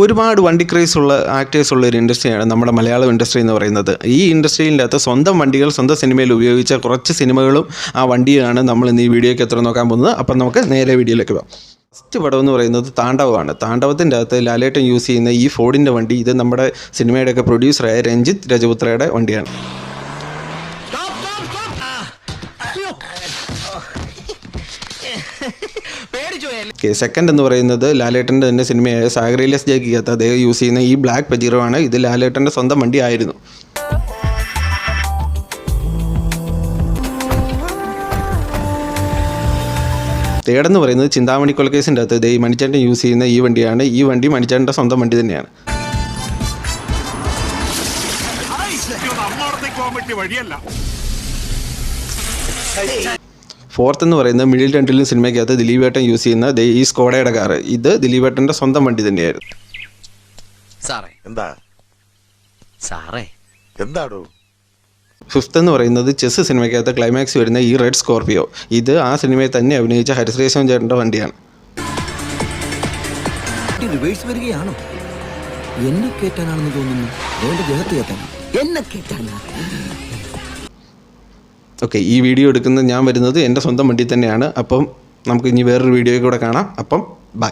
ഒരുപാട് വണ്ടി ക്രേസ് ഉള്ള ആക്ടേഴ്സ് ഉള്ള ഒരു ഇൻഡസ്ട്രിയാണ് നമ്മുടെ മലയാളം ഇൻഡസ്ട്രി എന്ന് പറയുന്നത്. ഈ ഇൻഡസ്ട്രിയിൻ്റെ അകത്ത് സ്വന്തം വണ്ടികൾ സ്വന്തം സിനിമയിൽ ഉപയോഗിച്ച കുറച്ച് സിനിമകളും ആ വണ്ടിയാണ് നമ്മൾ ഇന്ന് ഈ വീഡിയോയ്ക്ക് എത്ര നോക്കാൻ പോകുന്നത്. അപ്പം നമുക്ക് നേരെ വീഡിയോയിലേക്ക് പോകാം. ഫസ്റ്റ് പടം എന്ന് പറയുന്നത് താണ്ഡവമാണ്. താണ്ഡവത്തിൻ്റെ അകത്ത് ലാലേട്ടൻ യൂസ് ചെയ്യുന്ന ഈ ഫോർഡിൻ്റെ വണ്ടി, ഇത് നമ്മുടെ സിനിമയുടെയൊക്കെ പ്രൊഡ്യൂസറായ രഞ്ജിത്ത് രജപുത്രയുടെ വണ്ടിയാണ്. സെക്കൻഡ് എന്ന് പറയുന്നത് ലാലേട്ടൻ്റെ തന്നെ സിനിമയായ സാഗറിലെസ് ജാക്കിക്കകത്ത് അദ്ദേഹം യൂസ് ചെയ്യുന്ന ഈ ബ്ലാക്ക് പജീറോ ആണ്. ഇത് ലാലേട്ടൻ്റെ സ്വന്തം വണ്ടി ആയിരുന്നു. തേർഡ് എന്ന് പറയുന്നത് ചിന്താമണി കൊലക്കേസിൻ്റെ അകത്ത് ഈ മണിച്ചേട്ടൻ യൂസ് ചെയ്യുന്ന ഈ വണ്ടിയാണ്. ഈ വണ്ടി മണിച്ചേട്ടൻ്റെ സ്വന്തം വണ്ടി തന്നെയാണ്. ഫോർത്ത് എന്ന് പറയുന്നത് മിഡിൽ രണ്ടിലും സിനിമയ്ക്കകത്ത് ദിലീപേട്ടൻ യൂസ് ചെയ്യുന്ന ഈ സ്കോഡയുടെ കാറ്, ഇത് ദിലീപേട്ടൻ്റെ സ്വന്തം വണ്ടി തന്നെയായിരുന്നു. ഫിഫ്ത്ത് എന്ന് പറയുന്നത് ചെസ് സിനിമയ്ക്കകത്ത് ക്ലൈമാക്സ് വരുന്ന ഈ റെഡ് സ്കോർപിയോ, ഇത് ആ സിനിമയിൽ തന്നെ അഭിനയിച്ച ഹരിശ്രീശൻ ചേട്ടൻ്റെ വണ്ടിയാണ്. ഓക്കെ, ഈ വീഡിയോ എടുക്കുന്നത് ഞാൻ വരുന്നത് എൻ്റെ സ്വന്തം വണ്ടി തന്നെയാണ്. അപ്പം നമുക്ക് ഇനി വേറൊരു വീഡിയോയിൽ കൂടെ കാണാം. അപ്പം ബൈ.